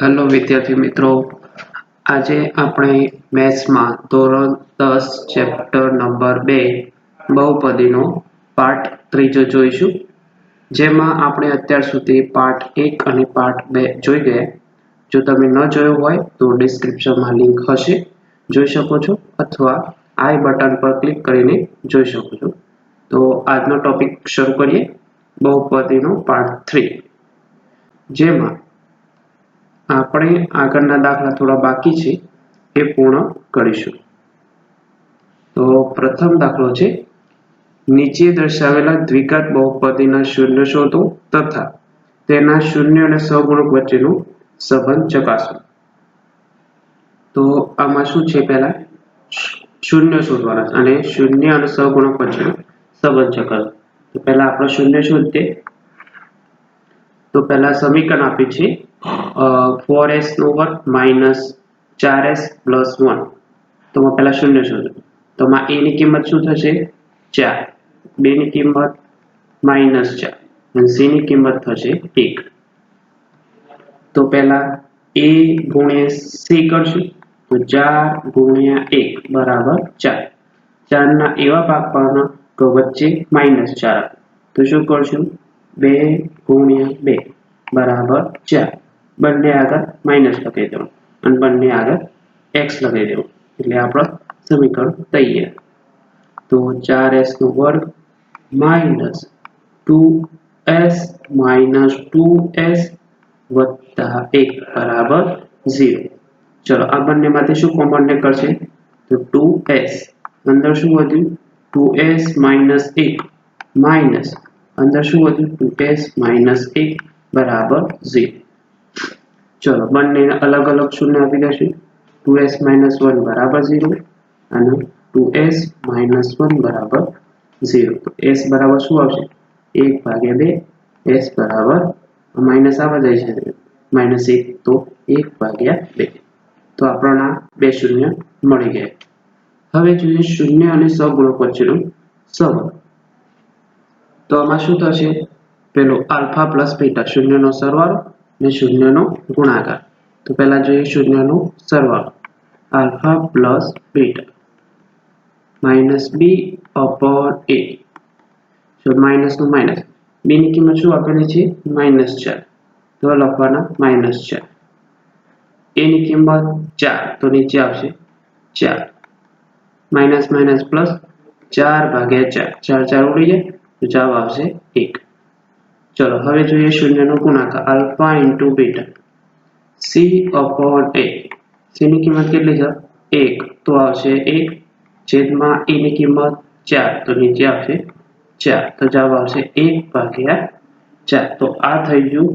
Hello વિદ્યાર્થી મિત્રો, આજે આપણે મેથ્સમાં ધોરણ 10 ચેપ્ટર નંબર 2 બહુપદીનો પાર્ટ 3 જોઈશું, જેમાં આપણે અત્યાર સુધી પાર્ટ 1 અને પાર્ટ 2 જોઈ ગયા. જો તમે ન જોયો હોય તો ડિસ્ક્રિપ્શનમાં લિંક હશે, જોઈ શકો છો, અથવા આઈ બટન પર ક્લિક કરીને જોઈ શકો છો. તો આજનો ટોપિક શરૂ કરીએ. બહુપદીનો પાર્ટ 3, જેમાં આપણે આગળના દાખલા થોડા બાકી છે એ પૂર્ણ કરીશું. તો પ્રથમ દાખલો છે, નીચે દર્શાવેલા દ્વિઘાત બહુપદીના શૂન્ય શોધો તથા તેના શૂન્ય અને સહગુણક વચ્ચેનો સંબંધ ચકાસો. તો આમાં શું છે, પહેલા શૂન્ય શોધવાના અને શૂન્ય અને સહગુણક વચ્ચેનો સંબંધ ચકાસો. તો પહેલા આપણે શૂન્ય શોધીએ. તો પહેલા સમીકરણ આપ્યું છે 4s નો વર્ગ માઇનસ 4s પ્લસ 1. તો પહેલા શૂન્ય શોધો. તો માં a ની કિંમત શું થશે? 4. b ની કિંમત માઇનસ 4 અને c ની કિંમત થશે 1. તો પહેલા a ગુણ્યા c કરશું. તો 4 ગુણ્યા 1 બરાબર 4. 4 ના એવા ભાગ પાડવાના કે વચ્ચે માઇનસ 4. તો શું કરશું? 2 ગુણ્યા 2 બરાબર 4. બંને આગળ માઇનસ લગાવી દેવાનું અને બંને આગળ x લગાવી દેવાનું, એટલે આપણો સમીકરણ તૈયાર. તો 4s નો વર્ગ માઇનસ 2s માઇનસ 2s વત્તા 1 બરાબર 0. ચલો આ બંનેમાંથી શું કોમન નીકળશે? તો 2s. અંદર શું વધ્યું? 2s માઇનસ 1 માઇનસ અંદર શું વધ્યું? 2s માઇનસ 1 બરાબર 0. ચલો બંને અલગ અલગ શૂન્ય આપી દેશું. 2s માઇનસ 1 બરાબર 0 અને 2s માઇનસ 1 બરાબર 0. તો s બરાબર શું આવશે? 1 ભાગ્યા 2. s બરાબર માઇનસ આવવા જાય છે માઇનસ 1, તો 1 ભાગ્યા 2. તો આપણને બે શૂન્ય મળી ગયા. હવે જોઈએ શૂન્ય અને સહગુણક વચ્ચેનો સંબંધ. તો આમાં શું થશે? પેલો આલ્ફા પ્લસ બીટા, શૂન્યનો સરવાળો અને શૂન્યનો ગુણાકાર. તો પહેલા જોઈએ શૂન્યનો સરવાળો. Alpha plus beta minus B upon A. તો માઇનસ નું માઇનસ. બી ની કિંમત શું આપેલી છે? માઇનસ 4. તો લખવાના માઇનસ 4. એ ની કિંમત 4, તો નીચે આવશે 4. માઇનસ માઇનસ પ્લસ 4 ભાગ્યા 4. 4 4 ઉડી જાય તો જવાબ આવશે 1. ચલો હવે જોઈએ શૂન્યનો ગુણાકાર. Alpha into beta C upon A. C ની કિંમત કેટલી છે? 1, તો આવશે 1 છેદમાં એ ની કિંમત 4, તો નીચે આવશે 4. તો જવાબ આવશે 1 ભાગ્યા 4. તો આ થઈ ગયું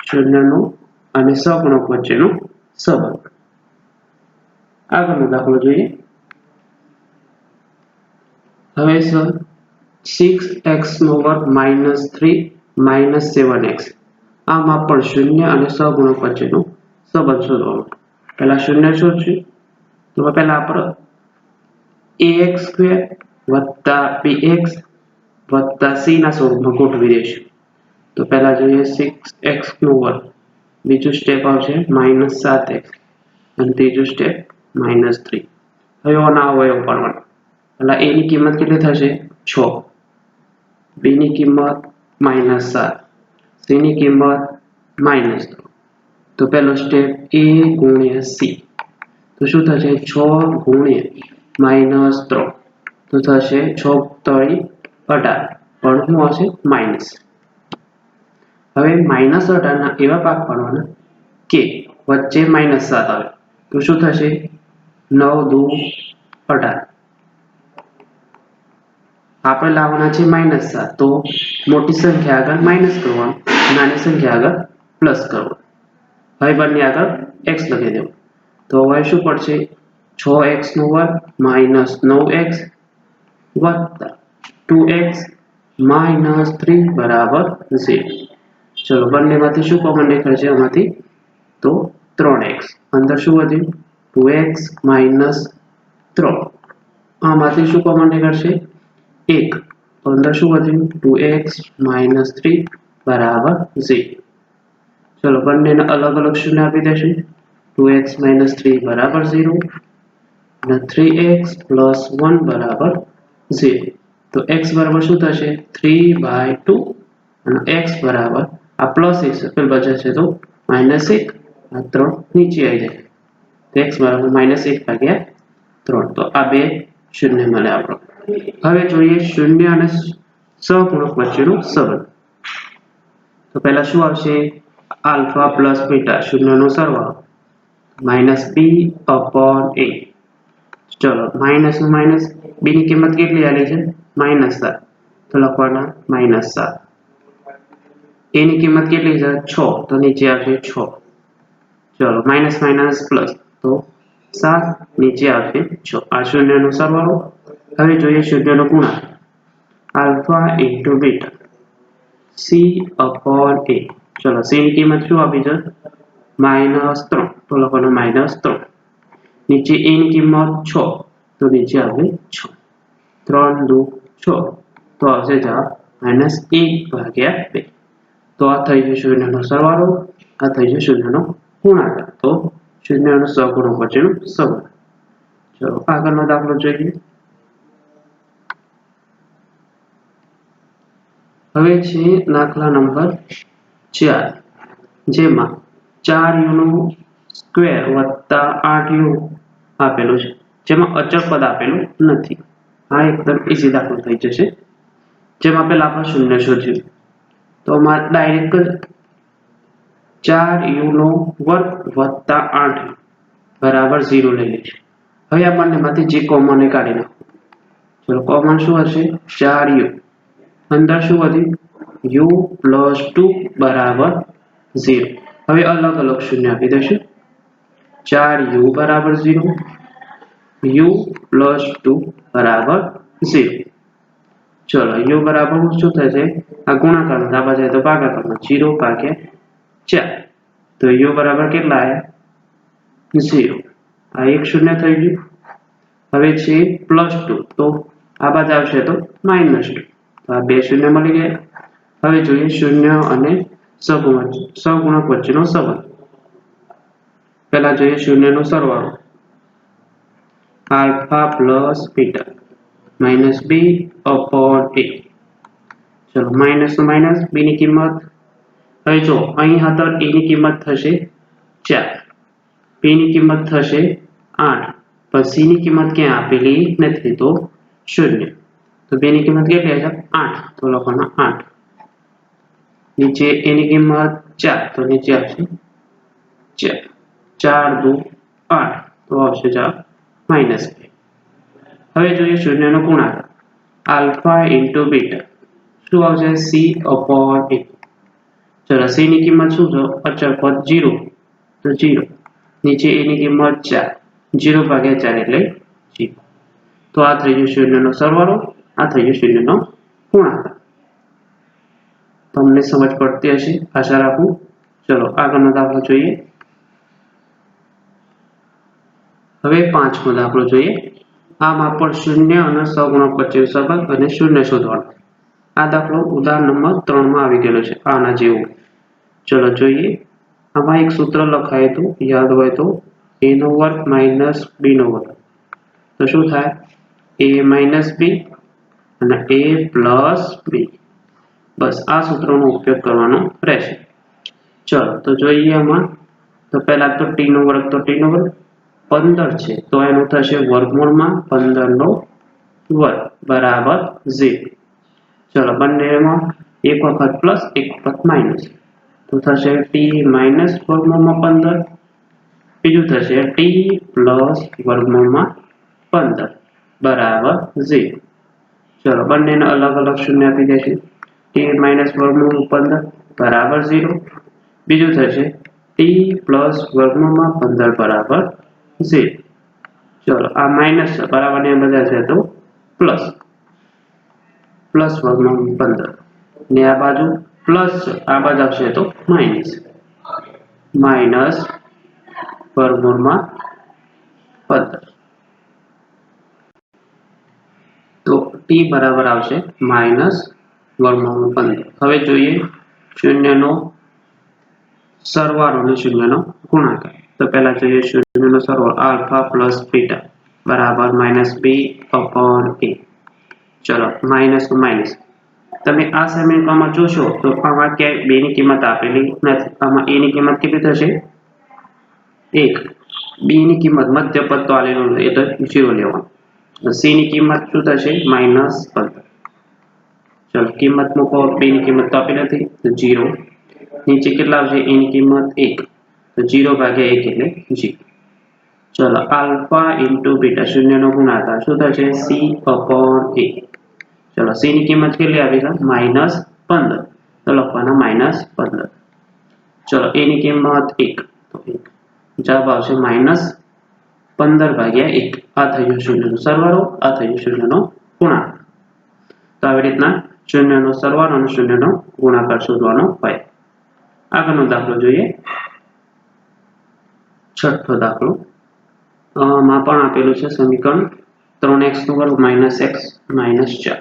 શૂન્યનો અને સહગુણક વચ્ચેનો સંબંધ. આગળનો દાખલો જોઈએ. હવે સર 6x નો વર્ગ માઇનસ 3 માઇનસ 7x. આમાં પણ શૂન્ય અને સહગુણક વચ્ચેનો સંબંધ શોધવાનો. પહેલા શૂન્ય શોધશું. તો પહેલા આપણે ax સ્ક્વેર વત્તા bx વત્તા c ના સ્વરૂપમાં ગોઠવી દઈશું. તો પહેલા જોઈએ 6x નો વર્ગ, બીજું સ્ટેપ આવશે માઇનસ 7x અને ત્રીજું સ્ટેપ માઇનસ 3. હવે આના અવયવ પાડવાના. પહેલા a ની કિંમત કેટલી થશે? 6. b ની કિંમત માઇનસ 7, c ની કિંમત માઇનસ 3. તો પહેલો સ્ટેપ a ગુણ્યા c. તો શું થશે? 6 ગુણ્યા માઇનસ 3. તો થશે 6 3 18, પણ શું આવશે? માઇનસ. હવે માઇનસ 18 ના એવા ભાગ પાડવાના કે વચ્ચે માઇનસ 7 આવે. તો શું થશે? 9 દુ 18. આપણે લાવવાના છે માઇનસ 7, તો મોટી સંખ્યા આગળ માઇનસ કરવાનું, નાની સંખ્યા આગળ પ્લસ કરવાનું. હવે બંને આગળ x લખી દેવું. તો હવે શું પડશે? 6x નો વર્ગ માઇનસ 9x વત્તા 2x માઇનસ 3 બરાબર 0. ચલો બંનેમાંથી શું કોમન નીકળશે આમાંથી? તો 3x. અંદર શું વધ્યું? 2x minus 3. આમાંથી શું કોમન નીકળશે? 1. તો અંદર શું વધ્યું? 2x માઇનસ 3 બરાબર 0. ચલો બંનેને અલગ અલગ શૂન્ય આપી દેશું 2x - 3 બરાબર 0 અને 3x + 1 બરાબર 0 તો x બરાબર શું થશે 3/2 અને x બરાબર આ પ્લસ x પેલ બચે છે તો -1 આ 3 નીચે આવી જાય તો x બરાબર -1/3 તો આ બે શૂન્ય મળે આપણો હવે જોઈએ શૂન્ય અને સહગુણક વચ્ચેનો સંબંધ તો પહેલા શું આવશે આલ્ફા પ્લસ બીટા શૂન્યનો સરવાળો -b/a ચલો માઇનસ નું માઇનસ b ની કિંમત કેટલી આલી છે -7 તો લખવાના -7 a ની કિંમત કેટલી છે 6 તો નીચે આવશે 6 ચલો માઇનસ માઇનસ પ્લસ તો 7 નીચે આવશે 6 આ શૂન્યનો સરવાળો હવે જોઈએ શૂન્યનો ગુણાકાર આલ્ફા * બીટા c/a ચલો c ની કિંમત શું આપી છે -3 તો લખવાનું -3 નીચે a ની કિંમત 6 તો નીચે આવે 6 3 × 2 = 6 તો આવશે જવાબ -1/2 તો આ થઈ જશે શૂન્યનો સરવાળો આ થઈ જશે શૂન્યનો ગુણાકાર તો શૂન્ય અને સહગુણક વચ્ચેનો સંબંધ ચલો આગળનો દાખલો જોઈએ હવે છે દાખલા નંબર 4 જેમાં 4u નો સ્ક્વેર વત્તા 8u આપેલું છે જેમાં અચળ પદ આપેલું નથી આ એકદમ ઈઝી દાખલો થઈ જશે જેમાં પહેલા આપણે શૂન્ય શોધ્યું તો અમારે ડાયરેક્ટ 4u નો વર્ગ વત્તા 8u બરાબર 0 લઈ લઈશું હવે આ બંનેમાંથી જે કોમન એ કાઢી નાખો ચલો કોમન શું હશે 4u અંદર શું વધ્યું u + 2 બરાબર 0 હવે અલગ અલગ શૂન્ય આપી દઈશું 4u બરાબર 0 u + 2 બરાબર 0 ચલો u બરાબર શું થશે આ ગુણાકારનો દાબા જાય તો ભાગાકારનો 0/4 તો u બરાબર કેટલા આવ્યા 0 આ એક શૂન્ય થઈ ગયું હવે છે +2 તો આ બાજુ આવશે તો -2 તો આ બે શૂન્ય મળી ગયા હવે જોઈએ શૂન્ય અને સહગુણક વચ્ચેનો સંબંધ પહેલા જોઈએ શૂન્યનો સરવાળો આલ્ફા પ્લસ બીટા -b/a ચલો માઇનસ નું માઇનસ b ની કિંમત હવે જો અહીં હતા a ની કિંમત થશે 4 b ની કિંમત થશે 8 પણ c ની કિંમત ક્યાં આપેલી નથી તો 0 તો b ની કિંમત કેટલી છે 8 તો લખવાનો 8 નીચે a ની કિંમત 4 તો નીચે આવશે 4 × 2 = 8 તો આવશે જવાબ -2 હવે જોઈએ શૂન્યનો ગુણાકાર આલ્ફા * બીટા શું આવશે c/a ચલો c ની કિંમત શું છે અચળ પદ 0 તો 0 નીચે a ની કિંમત 4 0/4 એટલે 0 તો આ થઈ ગયું શૂન્યનો સરવાળો આ થઈ ગયું શૂન્યનો ગુણાકાર તમને સમજ પડતી હશે આશા રાખું ચલો આગળનો દાખલો જોઈએ હવે પાંચમો દાખલો જોઈએ આમાં પણ શૂન્ય અને સહગુણક વચ્ચેનો સંબંધ અને શૂન્ય શોધવાનો આ દાખલો ઉદાહરણ નંબર 3 માં આવી ગયેલો છે આના જેવું ચલો જોઈએ આમાં એક સૂત્ર લખાયું હતું યાદ હોય તો a² - b². તો શું થાય a - b અને a + b બસ આ સૂત્રનો ઉપયોગ કરવાનો રહેશે ચલો તો જોઈએ આમાં તો પહેલા તો t² તો t² 15 છે તો એનું થશે વર્ગમૂળમાં 15² બરાબર 0 ચલો બંનેમાં એક વખત પ્લસ એક વખત માઇનસ તો થશે t - વર્ગમૂળમાં 15 બીજું થશે t + વર્ગમૂળમાં 15 બરાબર 0 ચલો બંનેને અલગ અલગ શૂન્ય આપી દેશે t - વર્ગમૂળમાં 15 બરાબર 0 બીજું થશે t + વર્ગમૂળમાં 15 બરાબર 0 ચલો આ માઇનસ બરાબર ને બધા છે તો પ્લસ વર્ગમૂળમાં 15 ને આ બાજુ પ્લસ આ બાજુ આવશે તો માઇનસ વર્ગમૂળમાં 15 તો t બરાબર આવશે -વર્ગમૂળમાં 15 હવે જોઈએ શૂન્યનો સરવાળો અને શૂન્યનો ગુણાકાર. તો પહેલા જોઈએ શૂન્યનો સરવાળો આલ્ફા પ્લસ બીટા બરાબર -b/a. ચલો માઇનસ ટુ માઇનસ. તમે આ સમીકરણમાં જોશો તો આમાં ક્યાંય b ની કિંમત આપેલી નથી. આમાં a ની કિંમત કેટલી થશે? 1. b ની કિંમત મધ્ય પદ તો આલેલું નથી, એ તો 0 લેવાનું. c ની કિંમત શું થશે? -15. ચલો કિંમત મૂકો. b ની કિંમત તો આપી નથી તો 0. નીચે કેટલા આવશે? a ની કિંમત 1 તો 0/1 એટલે 0. ચલો આલ્ફા ઇન્ટુ બીટા શૂન્યનો ગુણાકાર શું થશે? c/a. ચલો c ની કિંમત કેટલી આવી છે? -15 તો લખવાના -15. ચલો a ની કિંમત 1 તો 1. જવાબ આવશે -15/1. આ થઈ ગયો શૂન્યનો સરવાળો, આ થઈ ગયો શૂન્યનો ગુણાકાર. તો આવી રીતના શૂન્યનો સરવાળો અને શૂન્યનો ગુણાકાર શોધવાનો હોય. આગળનો દાખલો જોઈએ. છઠ્ઠો દાખલો. માં પણ આપેલું છે સમીકરણ 3x² - x - 4.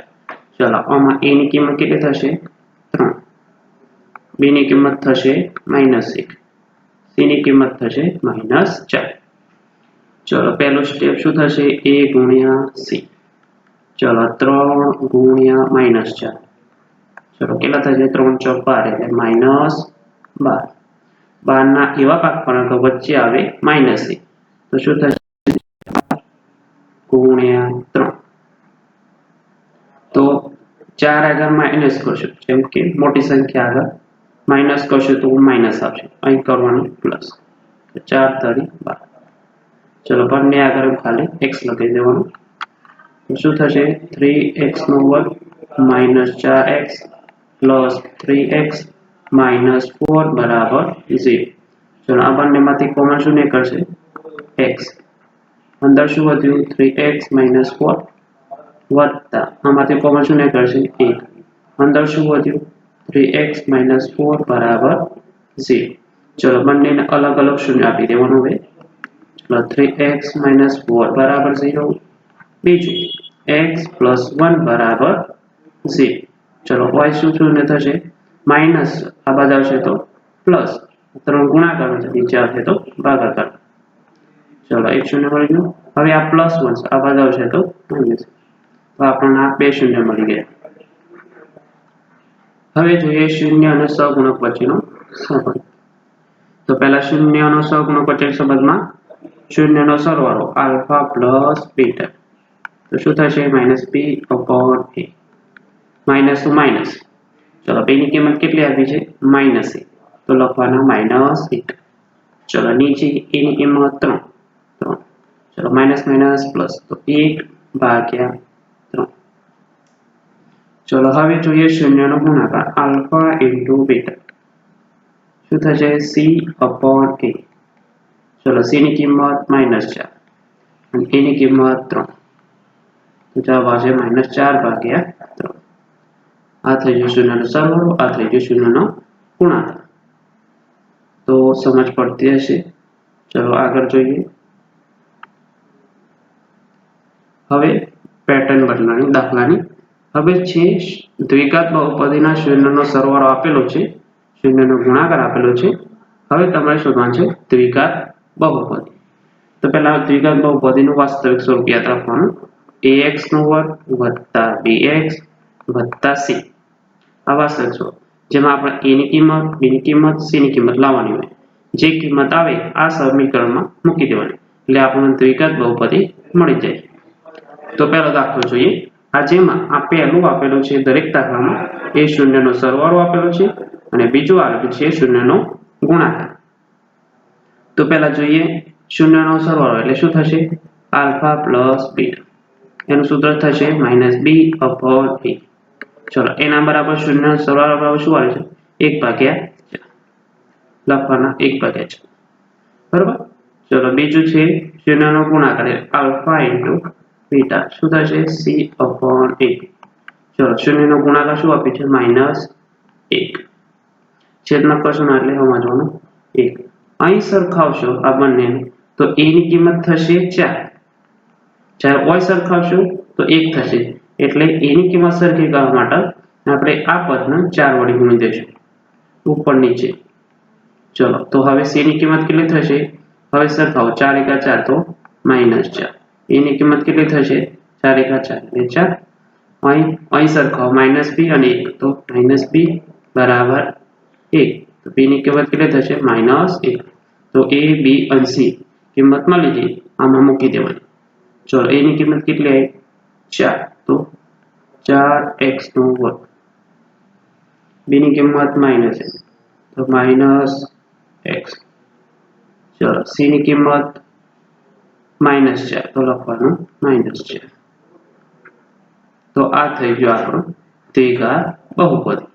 ચલો આમાં a ની કિંમત કેટલી થશે? 3. b ની કિંમત થશે -1. c ની કિંમત થશે -4. ચલો પહેલું સ્ટેપ શું થશે? a ગુણ્યા c. ચલો 3 ગુણ્યા -4. ચલો કેટલા થશે? 3 × 4 એટલે -12. 12 ના એવા ભાગફળ તો વચ્ચે આવે -1. તો શું થશે? ગુણ્યા 3. તો 4 આગળ માઇનસ કરશું, જેમ કે મોટી સંખ્યા આગળ માઇનસ કરશું તો માઇનસ આવશે. અહીં કરવાનું પ્લસ. 4 × 3 = 12. ચલો બંને આગળ ખાલી x લખી દેવાનું. તો શું થશે? 3x² - 4x + 3x - 4 = 0. ચલો આ બંનેમાંથી કોમન શું નીકળશે? x. અંદર શું વધ્યું? 3x - 4 વત્તા આમાંથી કોમન શું નીકળશે? 1. અંદર શું વધ્યું? 3x - 4 = 0. ચલો બંનેને અલગ અલગ શૂન્ય આપી દેવાનું હવે. ચલો 3x - 4 = 0. બીજું x + 1 = 0. ચલો y શું શૂન્ય થશે? માઇનસ આ બાજુ આવશે તો પ્લસ. 3 ગુણાકાર નીચે આવશે તો ભાગાકાર. ચલો એક શૂન્ય મળી ગયું. હવે આ +1 આ બાજુ આવશે તો માઇનસ. તો આપણને આ બે શૂન્ય મળી ગયા. હવે જોઈએ શૂન્ય અને સહગુણક વચ્ચેનો સંબંધ. તો પહેલા શૂન્યનો સહગુણક વચ્ચેના સંબંધમાં શૂન્યનો સરવાળો આલ્ફા પ્લસ બીટા. તો શું થશે? -b/a. Minus two minus. ચલો b ની કિંમત કેટલી આપી છે? -1 તો લખવાના -1. ચલો નીચે a ની કિંમત 3. ચલો માઇનસ માઇનસ પ્લસ તો 1/3. ચલો હવે જોઈએ શૂન્યનો ગુણાકાર આલ્ફા ઇન્ટુ બીટા. શું થશે? c/a. ચલો c ની કિંમત -4 અને a ની કિંમત 3. તો જવાબ આવશે -4/3. આ થઈ ગયો શૂન્યનો સરવાળો, આ થઈ ગયો શૂન્યનો ગુણાકાર. તો સમજ પડતી હશે. ચલો આગળ જોઈએ. હવે પેટર્ન બદલાની દાખલાની. હવે છે દ્વિઘાત બહુપદીના શૂન્યનો સરવાળો આપેલો છે, શૂન્યનો ગુણાકાર આપેલો છે. હવે તમારે શોધવાનું છે દ્વિઘાત બહુપદી. તો પહેલા દ્વિઘાત બહુપદીનું વાસ્તવિક સ્વરૂપ યાદ રાખવાનું. ax² + bx + c. આ વાસ્તવિક સ્વરૂપ જેમાં આપણે a ની કિંમત, b ની કિંમત, c ની કિંમત લાવવાની હોય. જે કિંમત આવે આ સમીકરણમાં મૂકી દેવાની એટલે આપણને દ્વિઘાત બહુપદી મળી જાય. તો પહેલો દાખલો જોઈએ. આ જેમાં આ પહેલું આપેલું છે દરેક દાખલામાં એ શૂન્યનો સરવાળો આપેલો છે અને બીજું આપેલું છે શૂન્યનો ગુણાકાર. તો પહેલા જોઈએ શૂન્યનો સરવાળો એટલે શું થશે? Alpha plus beta. એનું સૂત્ર થશે -b/a. ચલો એના બરાબર શૂન્ય સરવાળો બરાબર શું આવે છે? 1/4 લખવાના 1/4. બરાબર. ચલો બીજું છે શૂન્યનો ગુણાકાર આલ્ફા ઇન્ટુ બીટા. શું થશે? c/a. ચલો શૂન્યનો ગુણાકાર શું આપ્યું છે? -1. છેદમાં કશું ના એટલે સમજવાનું 1. અહીં સરખાવશો આ બંનેને તો a ની કિંમત થશે 4. જ્યારે y સરખાવશો તો 1 થશે. એટલે a ની કિંમત સરખી કરવા માટે આપણે આ પદને 4 વડે ગુણી દઈશું ઉપર નીચે. ચલો તો હવે c ની કિંમત કેટલી થશે? હવે સરખાવો 4 × 4 તો -4. a ની કિંમત કેટલી થશે? 4 × 4 એટલે 4. અહીં સરખાવો -b અને 1 તો -b બરાબર 1. તો b ની કિંમત કેટલી થશે? -1. તો a b અને c કિંમત મળી ગઈ, આમાં મૂકી દેવાની. ચલો a ની કિંમત કેટલી આવી? 4 તો 4x². b ની કિંમત -1 તો -x. ચલો c ની કિંમત -4 તો લખવાનું -4. તો આ થઈ ગયું આપણું દ્વિઘાત બહુપદી.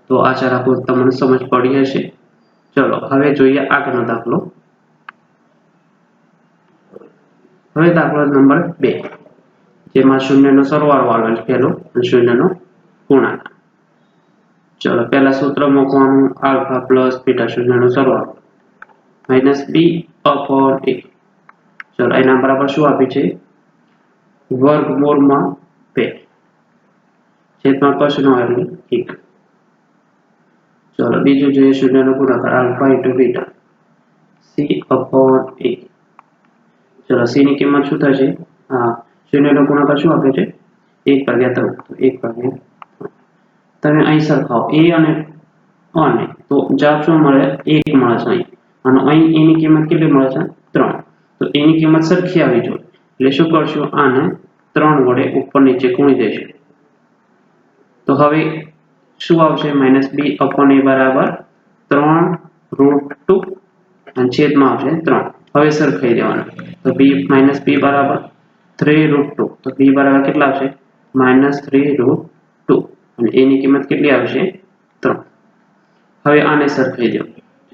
તો આશા રાખું તમને સમજ પડી હશે. ચલો હવે જોઈએ આગળનો દાખલો. હવે દાખલો નંબર 2, જેમાં શૂન્યનો સરવાળો આવેલ પહેલો અને શૂન્યનો ગુણાકાર. ચલો પહેલા સૂત્ર મૂકવાનું, આલ્ફા પ્લસ બીટા શૂન્યનો સરવાળો -b/a. ચલો એના બરાબર શું આપ્યું છે? વર્ગમૂળમાં 2 છેદમાં કશું ન હોય એટલે 1. ચલો બીજું જોઈએ શૂન્યનો ગુણાકાર, આલ્ફા × બીટા c/a. ચલો c ની કિંમત શું થશે? શૂન્યનો ગુણાકાર શું આપ્યો છે? 1/3. તો 1/3. તમે અહીં સરખાવો અને તો જવાબ શું મળે? 1 મળે છે અહીં. અને અહીં a ની કિંમત કેટલી મળે છે? 3. તો a ની કિંમત સરખી આવી જોઈએ એટલે શું કરશું? આને 3 વડે ઉપર નીચે ગુણી દઈશું. તો હવે શું આવશે? -b/a બરાબર 3√2 અને છેદમાં આવશે 3. હવે સરખાઈ દેવાના. તો -b બરાબર 3√2. તો b બરાબર કેટલા આવશે? -3√2. અને a ની કિંમત કેટલી આવશે? 3. હવે આને સરખાઈ દો.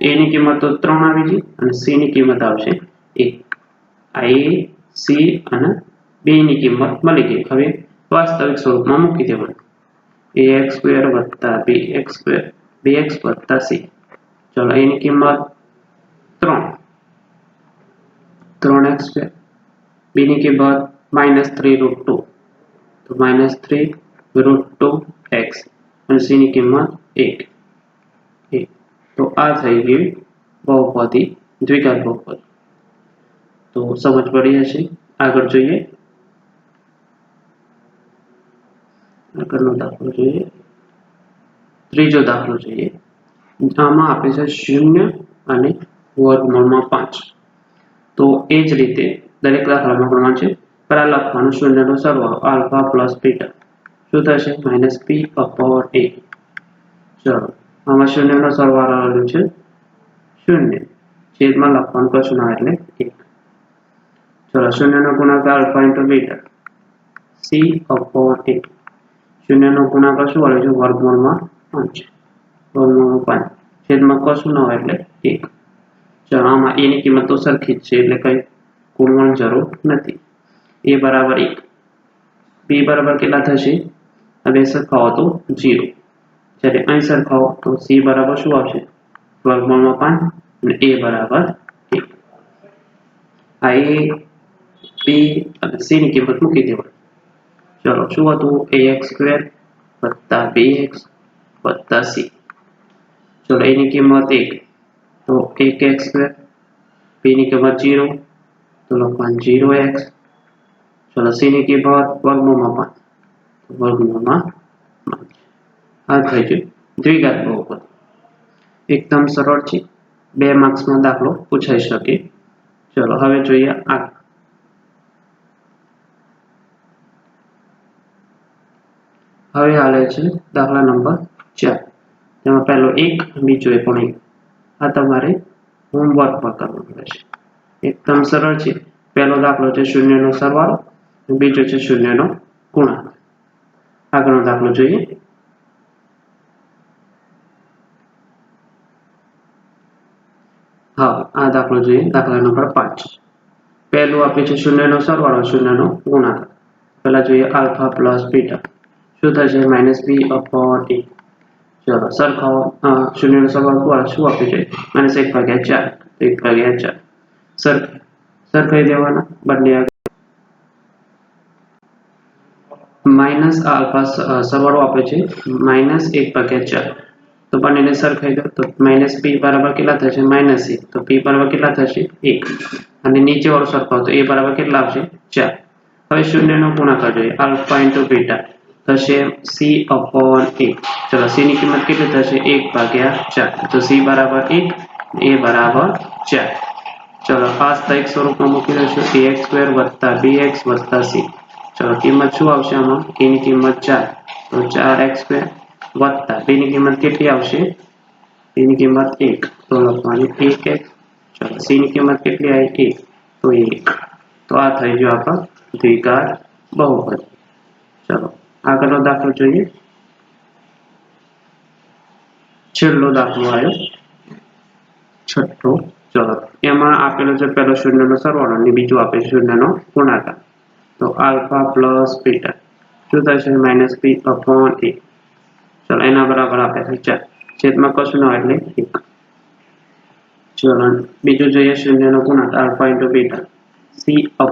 a ની કિંમત તો 3 આવી ગઈ અને c ની કિંમત આવશે 1. આ a, c અને b ની કિંમત મળી ગઈ. હવે વાસ્તવિક સ્વરૂપમાં મૂકી દેવાનું. ax² + bx c. ચલો a ની કિંમત 3, 3x². b ની કિંમત -3√2 તો -3√2x. અને c ની કિંમત 1. તો આ થઈ ગયું બહુપદી, દ્વિઘાત બહુપદી. તો સમજ પડી હશે. આગળ જોઈએ. આગળનો દાખલો જોઈએ. ત્રીજો દાખલો જોઈએ. આમાં આપે છે 0 અને વર્ગમૂળમાં 5. તો એ જ રીતે દરેક દાખલામાં પ્રમાણ છે. પહેલા લખવાનું શૂન્યનો સરવાળો, આલ્ફા પ્લસ બીટા. શું થશે? -b/a. ચલો આમાં શૂન્યનો સરવાળો આવેલો છે 0. છેદમાં લખવાનું કશું ના એટલે 1. ચલો શૂન્યનો ગુણાકાર આલ્ફા × બીટા c/a. શૂન્યનો ગુણાકાર શું આવે છે? વર્ગમૂળમાં 5. વર્ગમૂળમાં 5 છેદમાં કશું ન હોય એટલે 1. ચલો આમાં a ની કિંમત તો સરખી જ છે એટલે કંઈ ગુણવાની જરૂર નથી. a બરાબર 1. b બરાબર કેટલા થશે? હવે સરખાવો તો 0. જ્યારે અહીં સરખાવો તો c બરાબર શું આવશે? વર્ગમૂળમાં 5 અને a બરાબર 1. આ a, b અને c ની કિંમત મૂકી દેવાની. ચલો શું હતું? ax² + bx + c. ચલો a ની કિંમત 1 તો 1x². b ની કિંમત 0 તો લખવાનું 0x. ચલો c ની કિંમત વર્ગમૂળમાં 5 તો વર્ગમૂળમાં 5. આ થઈ ગયું દ્વિઘાત બહુપદી. એકદમ સરળ છે. 2 માર્ક્સમાં દાખલો પૂછાઈ શકે. ચલો હવે જોઈએ આગળ. હવે હાલે છે દાખલા નંબર 4. તેમાં પહેલો 1, બીજો પણ 1. આ તમારે હોમવર્ક પર કરવાનું રહેશે. એકદમ સરળ છે. પહેલો દાખલો છે શૂન્યનો સરવાળો, બીજો છે શૂન્યનો ગુણાકાર. આગળનો દાખલો જોઈએ. હા, આ દાખલો જોઈએ. દાખલા નંબર 5. પહેલું આપ્યું છે શૂન્યનો સરવાળો, શૂન્યનો ગુણાકાર. પહેલા જોઈએ આલ્ફા પ્લસ બીટા. શું થશે? -b/a. ચલો સરખાવો. શૂન્યનો સરવાળો શું આપ્યું છે? -1/4. 1/4 સરખાઈ દેવાના બંને. માઇનસ આલ્ફા સરવાળો આપે છે -1/4. તો બંનેને સરખાઈ દો તો માઇનસ p બરાબર કેટલા થશે -1 તો p બરાબર કેટલા થશે 1 અને નીચે વાળો સરખાવો તો a બરાબર કેટલા આવશે 4 હવે શૂન્યનો ગુણાકાર જોઈએ આલ્ફા ઇન્ટુ બીટા થશે c/a ચલો c ની કિંમત કેટલી થશે 1/4 તો c બરાબર 1 a બરાબર 4 ચલો વાસ્તવિક સ્વરૂપમાં મૂકી દઈશું ax² + bx + c ચલો કિંમત શું આવશે આમાં a ની કિંમત 4 તો 4x² + b ની કિંમત કેટલી આવશે b ની કિંમત 1 તો લખવાની 1x ચલો c ની કિંમત કેટલી આવી 1 તો 1 તો આ થઈ ગયો આપણો દ્વિઘાત બહુપદી ચલો આગળનો દાખલો જોઈએ છેલ્લો દાખલો આવ્યો છઠ્ઠો ચલો એમાં આપેલો છે પહેલો શૂન્યનો સરવાળો અને બીજું આપે છે શૂન્યનો ગુણાકાર તો આલ્ફા પ્લસ બીટા શું થશે -p/a ચલો એના બરાબર આપે છે 4 છેદમાં કશું ના હોય એટલે 1 ચલો બીજું જોઈએ શૂન્યનો ગુણાકાર આલ્ફા ઇન્ટુ બીટા c/a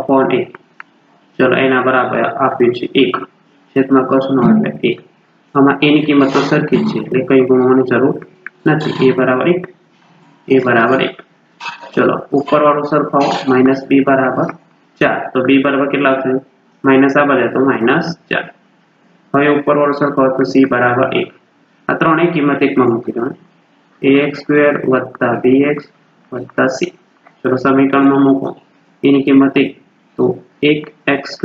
ચલો એના બરાબર આપ્યું છે 1 છેદમાં કશું ના હોય એટલે 1 આમાં a ની કિંમત તો સરખી જ છે એટલે કંઈ ગુણવાની જરૂર નથી a બરાબર 1 a બરાબર 1 ચલો ઉપર વાળો સરખાવો -b બરાબર 4 તો b બરાબર કેટલા થશે માઈનસ આ બાજુ તો -4 હવે ઉપર વાળો સરખાવો તો c બરાબર 1 આ ત્રણેય કિંમત એકમાં મૂકી દેવાની ax² + bx + c ચલો સમીકરણમાં મૂકો a ની કિંમત 1 તો 1x²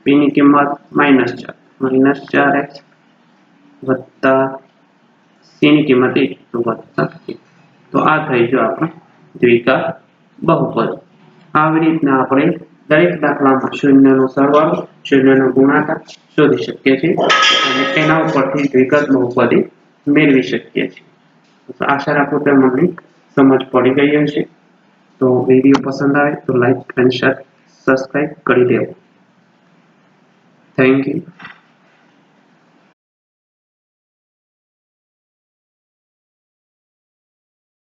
b ની કિંમત -4 4x + c ની કિંમત 1 તો +1 તો આ થઈ ગયો આપણો દ્વિઘાત બહુપદી આવી રીતના આપણે દરેક દાખલામાં શૂન્યનો સરવાળો શૂન્યનો ગુણાકાર શોધી શકીએ છીએ અને તેના ઉપરથી દ્વિઘાત બહુપદી મેળવી શકીએ છીએ તો આશા રાખું કે તમને સમજ પડી ગઈ હશે તો વિડીયો પસંદ આવે તો લાઈક અને સબસ્ક્રાઇબ કરી દેવો થેન્ક યુ